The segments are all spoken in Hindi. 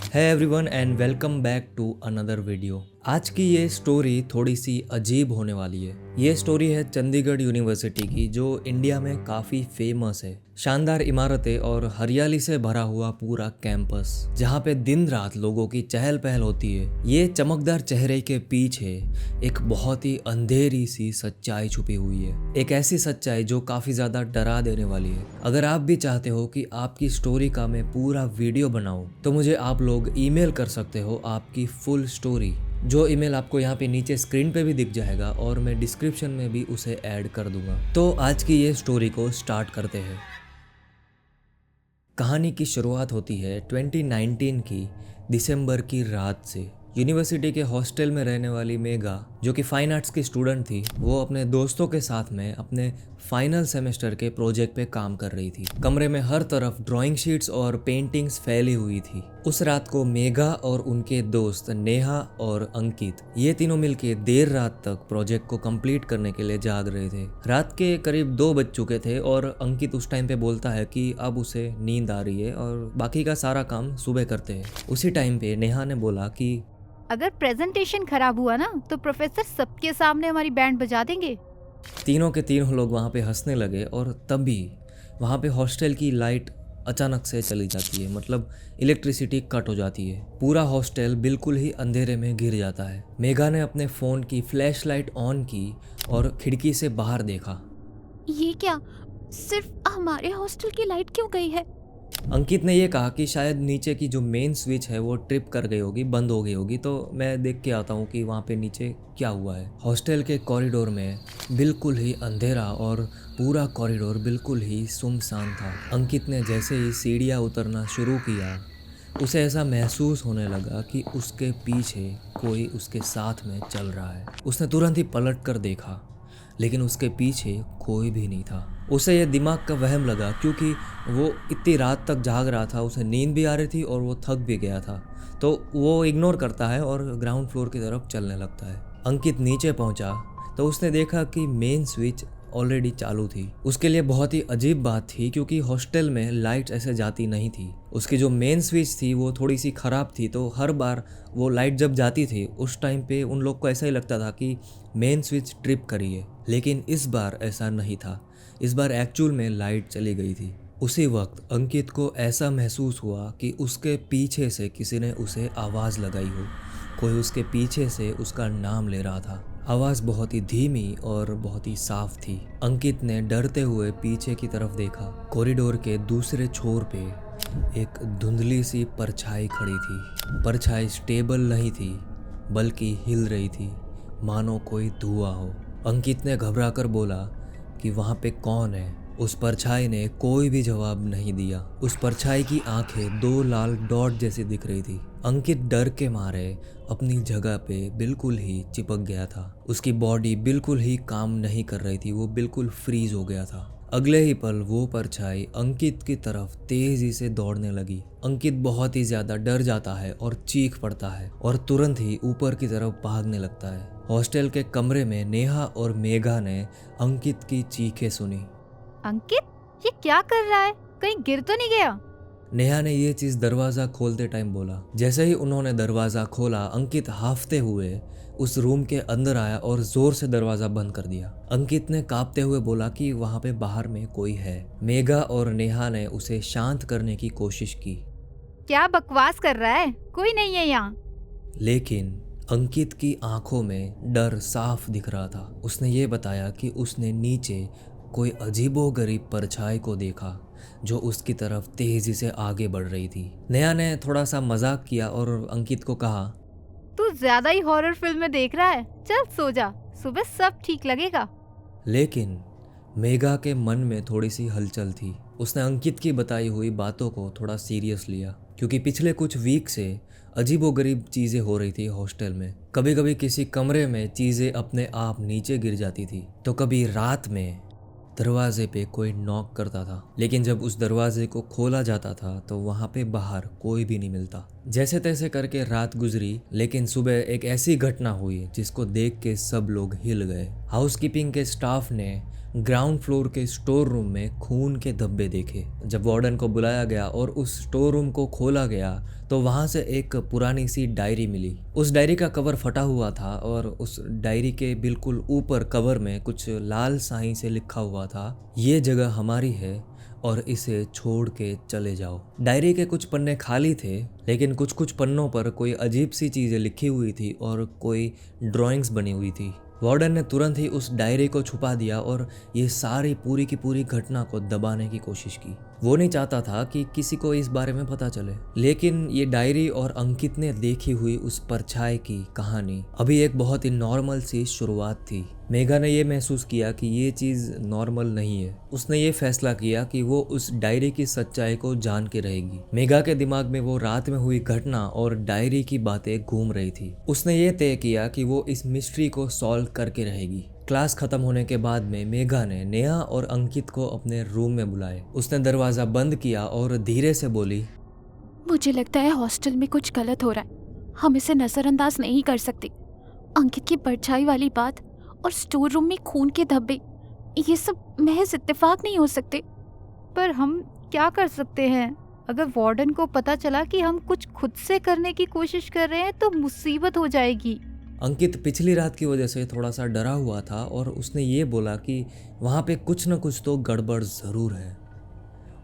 है everyone and welcome back to another video. आज की ये स्टोरी थोड़ी सी अजीब होने वाली है। ये स्टोरी है चंडीगढ़ यूनिवर्सिटी की, जो इंडिया में काफ़ी फेमस है। शानदार इमारतें और हरियाली से भरा हुआ पूरा कैंपस, जहाँ पे दिन रात लोगों की चहल पहल होती है। ये चमकदार चेहरे के पीछे एक बहुत ही अंधेरी सी सच्चाई छुपी हुई है। एक ऐसी सच्चाई जो काफ़ी ज़्यादा डरा देने वाली है। अगर आप भी चाहते हो कि आपकी स्टोरी का मैं पूरा वीडियो बनाऊं, तो मुझे आप लोग ईमेल कर सकते हो आपकी फुल स्टोरी। जो ईमेल आपको यहाँ पे नीचे स्क्रीन पे भी दिख जाएगा और मैं डिस्क्रिप्शन में भी उसे ऐड कर दूंगा। तो आज की ये स्टोरी को स्टार्ट करते हैं। कहानी की शुरुआत होती है 2019 की दिसंबर की रात से। यूनिवर्सिटी के हॉस्टल में रहने वाली मेघा, जो कि फाइन आर्ट्स की स्टूडेंट थी, वो अपने दोस्तों के साथ में अपने फाइनल सेमेस्टर के प्रोजेक्ट पे काम कर रही थी। कमरे में हर तरफ ड्राइंग शीट्स और पेंटिंग्स फैली हुई थी। उस रात को मेघा और उनके दोस्त नेहा और अंकित, ये तीनों मिलके देर रात तक प्रोजेक्ट को कंप्लीट करने के लिए जाग रहे थे। रात के करीब 2 बज चुके थे और अंकित उस टाइम पे बोलता है कि अब उसे नींद आ रही है और बाकी का सारा काम सुबह करते हैं। उसी टाइम पे नेहा ने बोला कि अगर प्रेजेंटेशन खराब हुआ ना तो प्रोफेसर सबके सामने हमारी बैंड बजा देंगे। तीनों के तीनों लोग वहाँ पे हंसने लगे और तभी वहाँ पे हॉस्टल की लाइट अचानक से चली जाती है। मतलब इलेक्ट्रिसिटी कट हो जाती है। पूरा हॉस्टल बिल्कुल ही अंधेरे में घिर जाता है। मेघा ने अपने फ़ोन की फ्लैश लाइट ऑन की और खिड़की से बाहर देखा। ये क्या, सिर्फ हमारे हॉस्टल की लाइट क्यों गई है? अंकित ने यह कहा कि शायद नीचे की जो मेन स्विच है वो ट्रिप कर गई होगी, बंद हो गई होगी, तो मैं देख के आता हूँ कि वहाँ पे नीचे क्या हुआ है। हॉस्टल के कॉरिडोर में बिल्कुल ही अंधेरा और पूरा कॉरिडोर बिल्कुल ही सुनसान था। अंकित ने जैसे ही सीढ़ियाँ उतरना शुरू किया, उसे ऐसा महसूस होने लगा कि उसके पीछे कोई उसके साथ में चल रहा है। उसने तुरंत ही पलट कर देखा, लेकिन उसके पीछे कोई भी नहीं था। उसे यह दिमाग का वहम लगा, क्योंकि वो इतनी रात तक जाग रहा था, उसे नींद भी आ रही थी और वो थक भी गया था। तो वो इग्नोर करता है और ग्राउंड फ्लोर की तरफ चलने लगता है। अंकित नीचे पहुंचा तो उसने देखा कि मेन स्विच ऑलरेडी चालू थी। उसके लिए बहुत ही अजीब बात थी, क्योंकि हॉस्टल में लाइट ऐसे जाती नहीं थी। उसकी जो मेन स्विच थी वो थोड़ी सी ख़राब थी, तो हर बार वो लाइट जब जाती थी उस टाइम पे उन लोग को ऐसा ही लगता था कि मेन स्विच ट्रिप करी है। लेकिन इस बार ऐसा नहीं था। इस बार एक्चुअल में लाइट चली गई थी। उसी वक्त अंकित को ऐसा महसूस हुआ कि उसके पीछे से किसी ने उसे आवाज़ लगाई हो। कोई उसके पीछे से उसका नाम ले रहा था। आवाज़ बहुत ही धीमी और बहुत ही साफ थी। अंकित ने डरते हुए पीछे की तरफ देखा। कॉरिडोर के दूसरे छोर पे एक धुंधली सी परछाई खड़ी थी। परछाई स्टेबल नहीं थी, बल्कि हिल रही थी, मानो कोई धुआं हो। अंकित ने घबराकर बोला कि वहाँ पे कौन है। उस परछाई ने कोई भी जवाब नहीं दिया। उस परछाई की आंखें 2 लाल डॉट जैसी दिख रही थी। अंकित डर के मारे अपनी जगह पे बिल्कुल ही चिपक गया था। उसकी बॉडी बिल्कुल ही काम नहीं कर रही थी, वो बिल्कुल फ्रीज हो गया था। अगले ही पल वो परछाई अंकित की तरफ तेजी से दौड़ने लगी। अंकित बहुत ही ज्यादा डर जाता है और चीख पड़ता है और तुरंत ही ऊपर की तरफ भागने लगता है। हॉस्टल के कमरे में नेहा और मेघा ने अंकित की चीखें सुनी। अंकित, ये क्या कर रहा है? कहीं गिर तो नहीं गया? नेहा ने ये चीज दरवाजा खोलते टाइम बोला। जैसे ही उन्होंने दरवाजा खोला, अंकित हाफते हुए उस रूम के अंदर आया और जोर से दरवाजा बंद कर दिया। अंकित ने कांपते हुए बोला कि वहां पे बाहर में कोई है। मेघा और नेहा ने उसे शांत करने की कोशिश की, क्या बकवास कर रहा है? कोई नहीं है यहाँ। लेकिन अंकित की आंखों में डर साफ दिख रहा था। उसने ये बताया कि उसने नीचे कोई अजीबोगरीब परछाई को देखा जो उसकी तरफ तेजी से आगे बढ़ रही थी। नेहा ने थोड़ा सा मजाक किया और अंकित को कहा, तू ज्यादा ही हॉरर फिल्में देख रहा है, चल सो जा, सुबह सब ठीक लगेगा। लेकिन मेघा के मन में थोड़ी सी हलचल थी। उसने अंकित की बताई हुई बातों को थोड़ा सीरियस लिया, क्योंकि पिछले कुछ वीक से अजीबोगरीब चीज़ें हो रही थी हॉस्टल में। कभी कभी किसी कमरे में चीज़ें अपने आप नीचे गिर जाती थी, तो कभी रात में दरवाजे पे कोई नॉक करता था। लेकिन जब उस दरवाजे को खोला जाता था तो वहाँ पे बाहर कोई भी नहीं मिलता। जैसे तैसे करके रात गुजरी, लेकिन सुबह एक ऐसी घटना हुई जिसको देख के सब लोग हिल गए। हाउसकीपिंग के स्टाफ ने ग्राउंड फ्लोर के स्टोर रूम में खून के धब्बे देखे। जब वार्डन को बुलाया गया और उस स्टोर रूम को खोला गया तो वहां से एक पुरानी सी डायरी मिली। उस डायरी का कवर फटा हुआ था और उस डायरी के बिल्कुल ऊपर कवर में कुछ लाल स्याही से लिखा हुआ था, ये जगह हमारी है और इसे छोड़ के चले जाओ। डायरी के कुछ पन्ने खाली थे, लेकिन कुछ कुछ पन्नों पर कोई अजीब सी चीजें लिखी हुई थी और कोई ड्राइंग्स बनी हुई थी। वार्डन ने तुरंत ही उस डायरी को छुपा दिया और ये सारी पूरी की पूरी घटना को दबाने की कोशिश की। वो नहीं चाहता था कि किसी को इस बारे में पता चले। लेकिन ये डायरी और अंकित ने देखी हुई उस परछाई की कहानी अभी एक बहुत ही नॉर्मल सी शुरुआत थी। मेघा ने ये महसूस किया कि ये चीज़ नॉर्मल नहीं है। उसने ये फैसला किया कि वो उस डायरी की सच्चाई को जान के रहेगी। मेघा के दिमाग में वो रात में हुई घटना और डायरी की बातें घूम रही थी। उसने ये तय किया कि वो इस मिस्ट्री को सॉल्व करके रहेगी। क्लास खत्म होने के बाद में मेघा ने नेहा और अंकित को अपने रूम में बुलाए। उसने दरवाज़ा बंद किया और धीरे से बोली, मुझे लगता है हॉस्टल में कुछ गलत हो रहा है। हम इसे नजरअंदाज नहीं कर सकते। अंकित की परछाई वाली बात और स्टोर रूम में खून के धब्बे, ये सब महज इत्तेफाक नहीं हो सकते। पर हम क्या कर सकते हैं? अगर वार्डन को पता चला कि हम कुछ खुद से करने की कोशिश कर रहे हैं तो मुसीबत हो जाएगी। अंकित पिछली रात की वजह से थोड़ा सा डरा हुआ था और उसने ये बोला कि वहाँ पे कुछ न कुछ तो गड़बड़ ज़रूर है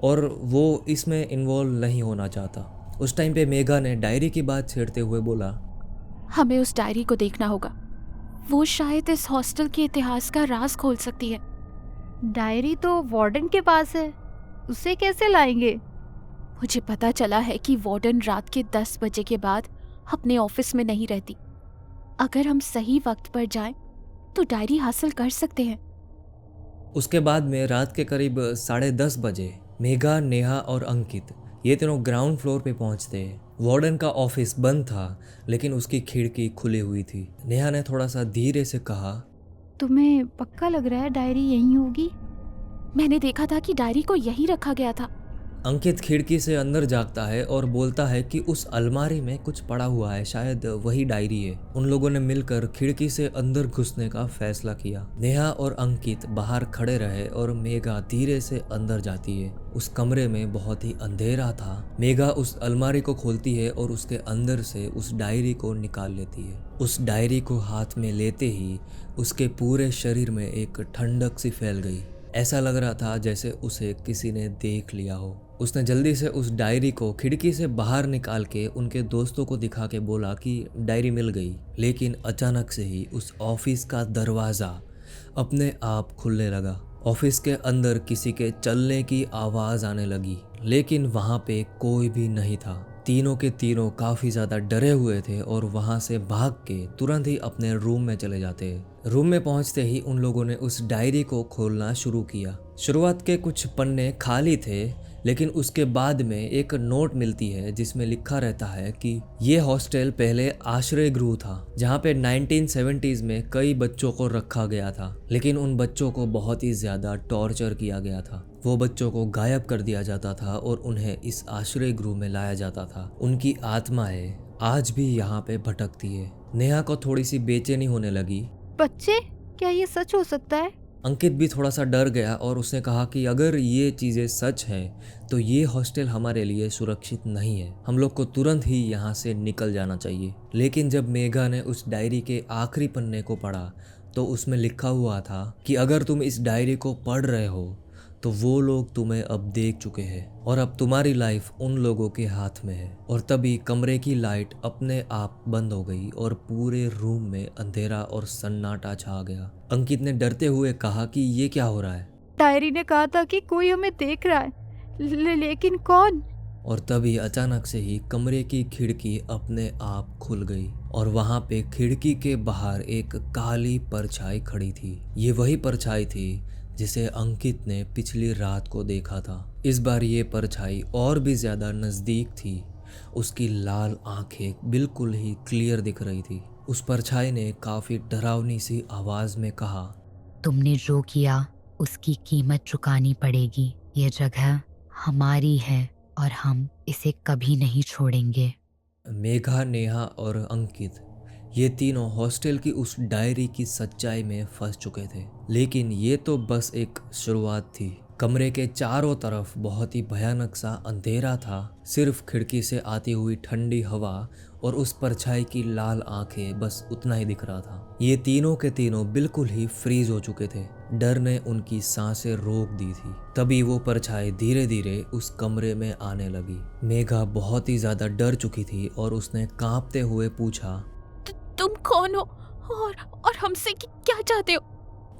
और वो इसमें इन्वॉल्व नहीं होना चाहता। उस टाइम पे मेघा ने डायरी की बात छेड़ते हुए बोला, हमें उस डायरी को देखना होगा। वो शायद इस हॉस्टल के इतिहास का राज खोल सकती है। डायरी तो वार्डन के पास है, उसे कैसे लाएंगे? मुझे पता चला है कि वार्डन रात के 10 बजे के बाद अपने ऑफिस में नहीं रहती। अगर हम सही वक्त पर जाएं तो डायरी हासिल कर सकते हैं। उसके बाद में रात के करीब 10:30 बजे मेघा, नेहा और अंकित ये तीनों ग्राउंड फ्लोर पे पहुंचते। वार्डन का ऑफिस बंद था, लेकिन उसकी खिड़की खुली हुई थी। नेहा ने थोड़ा सा धीरे से कहा, तुम्हें पक्का लग रहा है डायरी यहीं होगी? मैंने देखा था कि डायरी को यहीं रखा गया था। अंकित खिड़की से अंदर झांकता है और बोलता है कि उस अलमारी में कुछ पड़ा हुआ है, शायद वही डायरी है। उन लोगों ने मिलकर खिड़की से अंदर घुसने का फैसला किया। नेहा और अंकित बाहर खड़े रहे और मेघा धीरे से अंदर जाती है। उस कमरे में बहुत ही अंधेरा था। मेघा उस अलमारी को खोलती है और उसके अंदर से उस डायरी को निकाल लेती है। उस डायरी को हाथ में लेते ही उसके पूरे शरीर में एक ठंडक सी फैल गई। ऐसा लग रहा था जैसे उसे किसी ने देख लिया हो। उसने जल्दी से उस डायरी को खिड़की से बाहर निकाल के उनके दोस्तों को दिखा के बोला कि डायरी मिल गई। लेकिन अचानक से ही उस ऑफिस का दरवाज़ा अपने आप खुलने लगा। ऑफिस के अंदर किसी के चलने की आवाज़ आने लगी, लेकिन वहाँ पे कोई भी नहीं था। तीनों के तीनों काफ़ी ज़्यादा डरे हुए थे और वहाँ से भाग के तुरंत ही अपने रूम में चले जाते। रूम में पहुँचते ही उन लोगों ने उस डायरी को खोलना शुरू किया। शुरुआत के कुछ पन्ने खाली थे, लेकिन उसके बाद में एक नोट मिलती है जिसमें लिखा रहता है कि ये हॉस्टल पहले आश्रय गृह था, जहाँ पे 1970s में कई बच्चों को रखा गया था। लेकिन उन बच्चों को बहुत ही ज़्यादा टॉर्चर किया गया था। वो बच्चों को गायब कर दिया जाता था और उन्हें इस आश्रय गृह में लाया जाता था। उनकी आत्माएं आज भी यहाँ पे भटकती है। नेहा को थोड़ी सी बेचैनी होने लगी। बच्चे? क्या ये सच हो सकता है? अंकित भी थोड़ा सा डर गया और उसने कहा कि अगर ये चीज़ें सच हैं तो ये हॉस्टल हमारे लिए सुरक्षित नहीं है। हम लोग को तुरंत ही यहाँ से निकल जाना चाहिए। लेकिन जब मेघा ने उस डायरी के आखिरी पन्ने को पढ़ा तो उसमें लिखा हुआ था कि अगर तुम इस डायरी को पढ़ रहे हो तो वो लोग तुम्हें अब देख चुके हैं और अब तुम्हारी लाइफ उन लोगों के हाथ में है। और तभी कमरे की लाइट अपने आप बंद हो गई और पूरे रूम में अंधेरा और सन्नाटा छा गया। अंकित ने डरते हुए कहा कि ये क्या हो रहा है? डायरी ने कहा था कि कोई हमें देख रहा है, लेकिन कौन? और तभी अचानक से ही कमरे की खिड़की अपने आप खुल गई और वहां पे खिड़की के बाहर एक काली परछाई खड़ी थी। ये वही परछाई थी जिसे अंकित ने पिछली रात को देखा था। इस बार ये परछाई और भी ज्यादा नजदीक थी। उसकी लाल आंखें बिल्कुल ही क्लियर दिख रही थी। उस परछाई ने काफी डरावनी सी आवाज में कहा, तुमने जो किया उसकी कीमत चुकानी पड़ेगी। ये जगह हमारी है और हम इसे कभी नहीं छोड़ेंगे। मेघा, नेहा और अंकित ये तीनों हॉस्टल की उस डायरी की सच्चाई में फंस चुके थे, लेकिन ये तो बस एक शुरुआत थी। कमरे के चारों तरफ बहुत ही भयानक सा अंधेरा था। सिर्फ खिड़की से आती हुई ठंडी हवा और उस परछाई की लाल आंखें, बस उतना ही दिख रहा था। ये तीनों के तीनों बिल्कुल ही फ्रीज हो चुके थे। डर ने उनकी सांसें रोक दी थी। तभी वो परछाई धीरे धीरे उस कमरे में आने लगी। मेघा बहुत ही ज्यादा डर चुकी थी और उसने कांपते हुए पूछा, तुम कौन हो और हमसे क्या चाहते हो?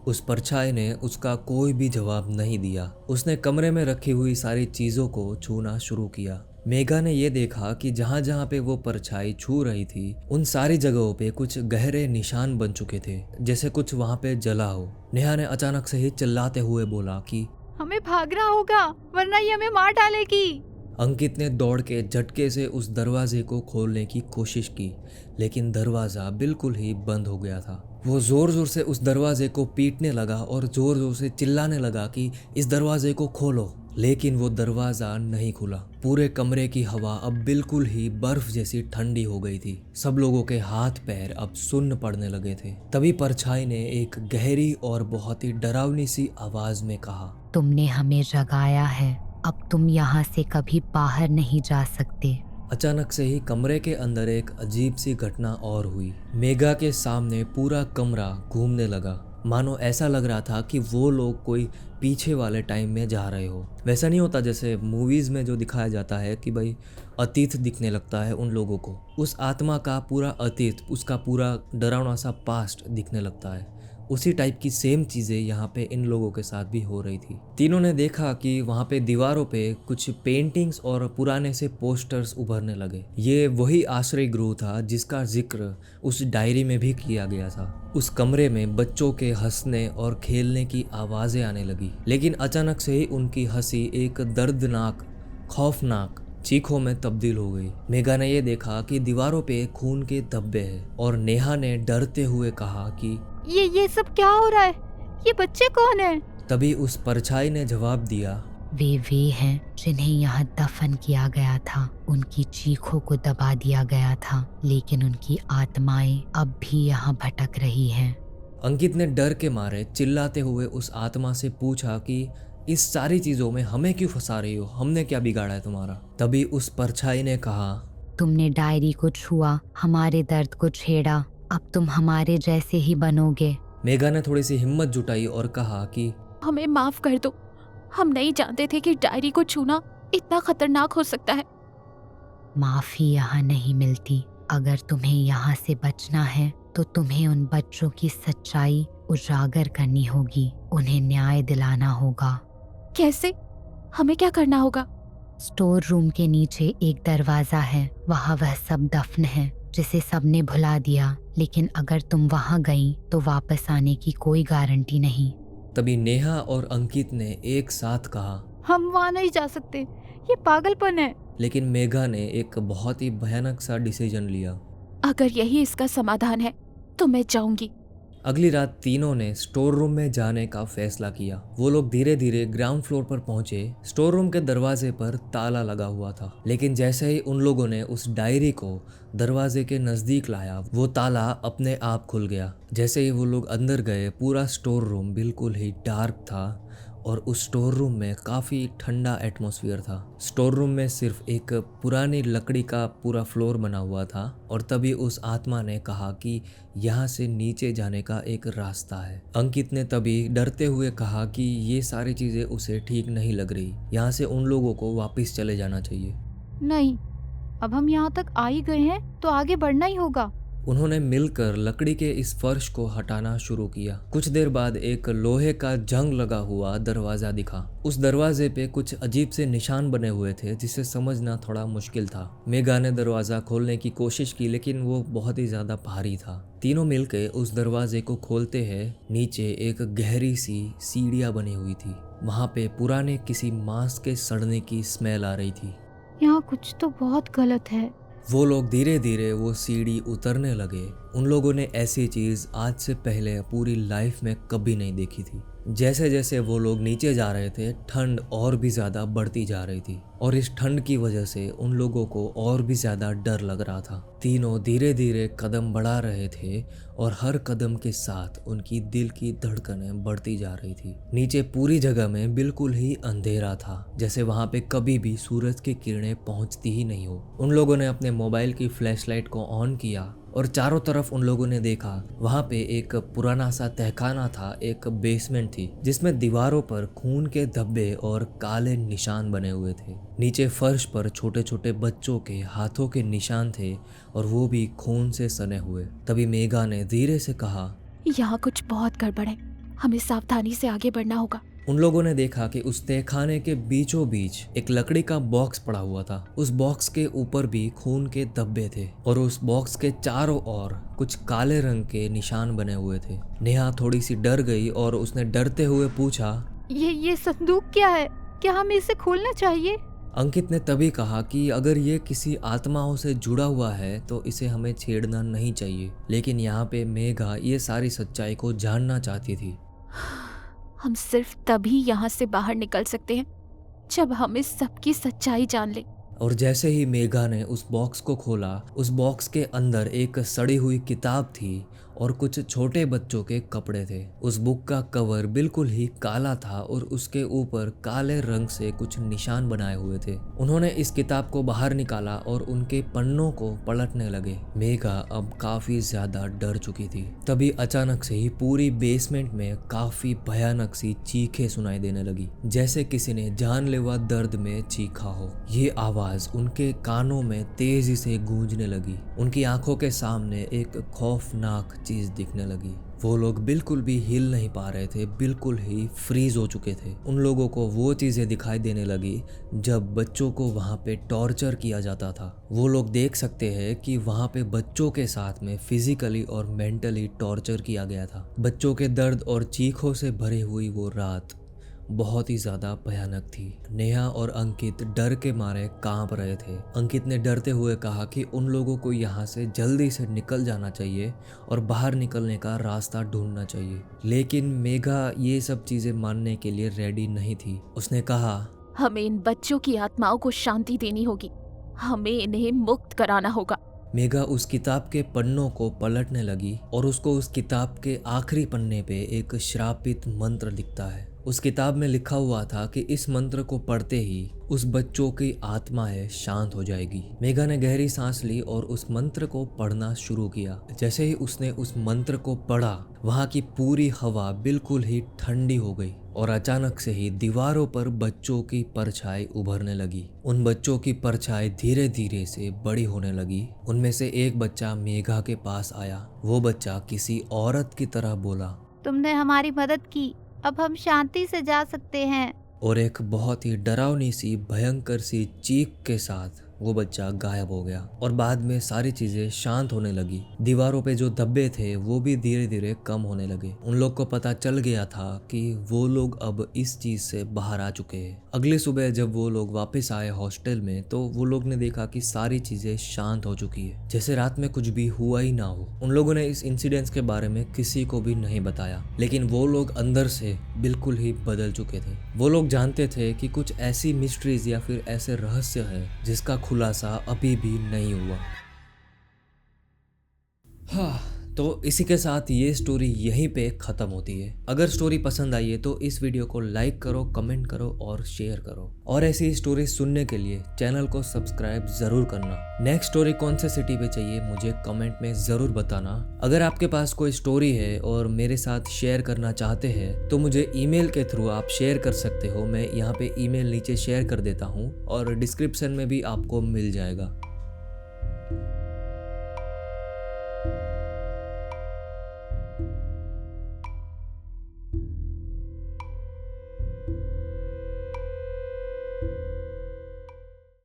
उस परछाई ने उसका कोई भी जवाब नहीं दिया। उसने कमरे में रखी हुई सारी चीजों को छूना शुरू किया। मेघा ने यह देखा कि जहां जहां पे वो परछाई छू रही थी, उन सारी जगहों पे कुछ गहरे निशान बन चुके थे, जैसे कुछ वहां पे जला हो। नेहा ने अचानक से ही चिल्लाते हुए बोला कि हमें भागना होगा वरना ये हमें मार डालेगी। अंकित ने दौड़ के झटके से उस दरवाजे को खोलने की कोशिश की, लेकिन दरवाजा बिल्कुल ही बंद हो गया था। वो जोर जोर से उस दरवाजे को पीटने लगा और जोर जोर से चिल्लाने लगा कि इस दरवाजे को खोलो, लेकिन वो दरवाजा नहीं खुला। पूरे कमरे की हवा अब बिल्कुल ही बर्फ जैसी ठंडी हो गई थी। सब लोगों के हाथ पैर अब सुन्न पड़ने लगे थे। तभी परछाई ने एक गहरी और बहुत ही डरावनी सी आवाज में कहा, तुमने हमें जगाया है, अब तुम यहाँ से कभी बाहर नहीं जा सकते। अचानक से ही कमरे के अंदर एक अजीब सी घटना और हुई। मेघा के सामने पूरा कमरा घूमने लगा, मानो ऐसा लग रहा था कि वो लोग कोई पीछे वाले टाइम में जा रहे हो। वैसा नहीं होता जैसे मूवीज में जो दिखाया जाता है कि भाई अतीत दिखने लगता है उन लोगों को। उस आत्मा का पूरा अतीत, उसका पूरा डरावना सा पास्ट दिखने लगता है। उसी टाइप की सेम चीजें यहाँ पे इन लोगों के साथ भी हो रही थी। तीनों ने देखा कि वहाँ पे दीवारों पे कुछ पेंटिंग्स और पुराने से पोस्टर्स उभरने लगे। ये वही आश्रय गृह था जिसका जिक्र उस डायरी में भी किया गया था। उस कमरे में बच्चों के हंसने और खेलने की आवाजें आने लगी, लेकिन अचानक से ही उनकी हंसी एक दर्दनाक, खौफनाक चीखों में तब्दील हो गई। मेघा ने यह देखा कि दीवारों पे खून के धब्बे हैं और नेहा ने डरते हुए कहा कि ये सब क्या हो रहा है? ये बच्चे कौन है? तभी उस परछाई ने जवाब दिया, वे हैं जिन्हें यहाँ दफन किया गया था। उनकी चीखों को दबा दिया गया था, लेकिन उनकी आत्माएं अब भी यहाँ भटक रही हैं। अंकित ने डर के मारे चिल्लाते हुए उस आत्मा से पूछा कि इस सारी चीजों में हमें क्यों फंसा रही हो? हमने क्या बिगाड़ा है तुम्हारा? तभी उस परछाई ने कहा, तुमने डायरी को छुआ, हमारे दर्द को छेड़ा, अब तुम हमारे जैसे ही बनोगे। मेघा ने थोड़ी सी हिम्मत जुटाई और कहा कि हमें माफ कर दो, हम नहीं जानते थे कि डायरी को छूना इतना खतरनाक हो सकता है। माफी यहाँ नहीं मिलती। अगर तुम्हें यहाँ से बचना है तो तुम्हें उन बच्चों की सच्चाई उजागर करनी होगी, उन्हें न्याय दिलाना होगा। कैसे? हमें क्या करना होगा? स्टोर रूम के नीचे एक दरवाजा है, वहाँ वह सब दफन है जिसे सबने भुला दिया, लेकिन अगर तुम वहाँ गई तो वापस आने की कोई गारंटी नहीं। तभी नेहा और अंकित ने एक साथ कहा, हम वहाँ नहीं जा सकते, ये पागलपन है। लेकिन मेघा ने एक बहुत ही भयानक सा डिसीजन लिया। अगर यही इसका समाधान है तो मैं जाऊंगी। अगली रात तीनों ने स्टोर रूम में जाने का फैसला किया। वो लोग धीरे धीरे ग्राउंड फ्लोर पर पहुंचे। स्टोर रूम के दरवाजे पर ताला लगा हुआ था, लेकिन जैसे ही उन लोगों ने उस डायरी को दरवाजे के नजदीक लाया, वो ताला अपने आप खुल गया। जैसे ही वो लोग अंदर गए, पूरा स्टोर रूम बिल्कुल ही डार्क था और उस स्टोर रूम में काफ़ी ठंडा एटमॉस्फेयर था। स्टोर रूम में सिर्फ एक पुरानी लकड़ी का पूरा फ्लोर बना हुआ था और तभी उस आत्मा ने कहा कि यहाँ से नीचे जाने का एक रास्ता है। अंकित ने तभी डरते हुए कहा कि ये सारी चीज़ें उसे ठीक नहीं लग रही, यहाँ से उन लोगों को वापस चले जाना चाहिए। नहीं, अब हम यहाँ तक आ ही गए हैं तो आगे बढ़ना ही होगा। उन्होंने मिलकर लकड़ी के इस फर्श को हटाना शुरू किया। कुछ देर बाद एक लोहे का जंग लगा हुआ दरवाजा दिखा। उस दरवाजे पे कुछ अजीब से निशान बने हुए थे जिसे समझना थोड़ा मुश्किल था। मेघा ने दरवाजा खोलने की कोशिश की, लेकिन वो बहुत ही ज्यादा भारी था। तीनों मिलके उस दरवाजे को खोलते हैं। नीचे एक गहरी सी सीढ़ियाँ बनी हुई थी। वहाँ पे पुराने किसी मांस के सड़ने की स्मेल आ रही थी। यहाँ कुछ तो बहुत गलत है। वो लोग धीरे धीरे वो सीढ़ी उतरने लगे। उन लोगों ने ऐसी चीज आज से पहले पूरी लाइफ में कभी नहीं देखी थी। जैसे जैसे वो लोग नीचे जा रहे थे ठंड और भी ज़्यादा बढ़ती जा रही थी और इस ठंड की वजह से उन लोगों को और भी ज़्यादा डर लग रहा था। तीनों धीरे धीरे कदम बढ़ा रहे थे और हर कदम के साथ उनकी दिल की धड़कनें बढ़ती जा रही थी। नीचे पूरी जगह में बिल्कुल ही अंधेरा था, जैसे वहाँ पे कभी भी सूरज की किरणें पहुँचती ही नहीं हो। उन लोगों ने अपने मोबाइल की फ्लैशलाइट को ऑन किया और चारों तरफ उन लोगों ने देखा वहाँ पे एक पुराना सा तहखाना था, एक बेसमेंट थी जिसमें दीवारों पर खून के धब्बे और काले निशान बने हुए थे। नीचे फर्श पर छोटे छोटे बच्चों के हाथों के निशान थे और वो भी खून से सने हुए। तभी मेघा ने धीरे से कहा, यहाँ कुछ बहुत गड़बड़ है, हमें सावधानी से आगे बढ़ना होगा। उन लोगों ने देखा कि उस तहखाने के बीचों बीच एक लकड़ी का बॉक्स पड़ा हुआ था। उस बॉक्स के ऊपर भी खून के धब्बे थे और उस बॉक्स के चारों ओर कुछ काले रंग के निशान बने हुए थे। नेहा थोड़ी सी डर गई और उसने डरते हुए पूछा, ये संदूक क्या है? क्या हमें इसे खोलना चाहिए? अंकित ने तभी कहा कि अगर ये किसी आत्माओं से जुड़ा हुआ है तो इसे हमें छेड़ना नहीं चाहिए। लेकिन यहाँ पे मेघा ये सारी सच्चाई को जानना चाहती थी। हम सिर्फ तभी यहाँ से बाहर निकल सकते हैं जब हम इस सब की सच्चाई जान लें। और जैसे ही मेघा ने उस बॉक्स को खोला, उस बॉक्स के अंदर एक सड़ी हुई किताब थी और कुछ छोटे बच्चों के कपड़े थे। उस बुक का कवर बिल्कुल ही काला था और उसके ऊपर काले रंग से कुछ निशान बनाए हुए थे। उन्होंने इस किताब को बाहर निकाला और उनके पन्नों को पलटने लगे। मेघा अब काफी ज्यादा डर चुकी थी। तभी अचानक से ही पूरी बेसमेंट में काफी भयानक सी चीखें सुनाई देने लगी, जैसे किसी ने जानलेवा दर्द में चीखा हो। ये आवाज उनके कानों में तेजी से गूंजने लगी। उनकी आंखों के सामने एक खौफनाक चीज दिखने लगी। वो लोग बिल्कुल भी हिल नहीं पा रहे थे, बिल्कुल ही फ्रीज हो चुके थे। उन लोगों को वो चीजें दिखाई देने लगी जब बच्चों को वहाँ पे टॉर्चर किया जाता था। वो लोग देख सकते हैं कि वहाँ पे बच्चों के साथ में फिजिकली और मेंटली टॉर्चर किया गया था। बच्चों के दर्द और चीखों से भरी हुई वो रात बहुत ही ज्यादा भयानक थी। नेहा और अंकित डर के मारे कांप रहे थे। अंकित ने डरते हुए कहा कि उन लोगों को यहाँ से जल्दी से निकल जाना चाहिए और बाहर निकलने का रास्ता ढूंढना चाहिए। लेकिन मेघा ये सब चीजें मानने के लिए रेडी नहीं थी। उसने कहा, हमें इन बच्चों की आत्माओं को शांति देनी होगी, हमें इन्हें मुक्त कराना होगा। मेघा उस किताब के पन्नों को पलटने लगी और उसको उस किताब के आखिरी पन्ने पे एक श्रापित मंत्र दिखता है। उस किताब में लिखा हुआ था कि इस मंत्र को पढ़ते ही उस बच्चों की आत्माएं शांत हो जाएगी। मेघा ने गहरी सांस ली और उस मंत्र को पढ़ना शुरू किया। जैसे ही उसने उस मंत्र को पढ़ा, वहाँ की पूरी हवा बिल्कुल ही ठंडी हो गई और अचानक से ही दीवारों पर बच्चों की परछाई उभरने लगी। उन बच्चों की परछाई धीरे धीरे से बड़ी होने लगी। उनमें से एक बच्चा मेघा के पास आया। वो बच्चा किसी औरत की तरह बोला, तुमने हमारी मदद की, अब हम शांति से जा सकते हैं। और एक बहुत ही डरावनी सी भयंकर सी चीख के साथ वो बच्चा गायब हो गया और बाद में सारी चीजें शांत होने लगी। दीवारों पे जो धब्बे थे वो भी धीरे धीरे कम होने लगे। उन लोग को पता चल गया था कि वो लोग अब इस चीज से बाहर आ चुके हैं। अगली सुबह जब वो लोग वापस आए हॉस्टल में तो वो लोग ने देखा कि सारी चीजें शांत हो चुकी है, जैसे रात में कुछ भी हुआ ही ना हो। उन लोगों ने इस इंसिडेंट के बारे में किसी को भी नहीं बताया, लेकिन वो लोग अंदर से बिल्कुल ही बदल चुके थे। वो लोग जानते थे कि कुछ ऐसी मिस्ट्रीज या फिर ऐसे रहस्य है जिसका खुलासा अभी भी नहीं हुआ। हाँ, तो इसी के साथ ये स्टोरी यहीं पे ख़त्म होती है। अगर स्टोरी पसंद आई है तो इस वीडियो को लाइक करो, कमेंट करो और शेयर करो। और ऐसी स्टोरी सुनने के लिए चैनल को सब्सक्राइब ज़रूर करना। नेक्स्ट स्टोरी कौन से सिटी पे चाहिए मुझे कमेंट में ज़रूर बताना। अगर आपके पास कोई स्टोरी है और मेरे साथ शेयर करना चाहते हैं तो मुझे ईमेल के थ्रू आप शेयर कर सकते हो। मैं यहाँ पे ईमेल नीचे शेयर कर देता हूँ और डिस्क्रिप्शन में भी आपको मिल जाएगा।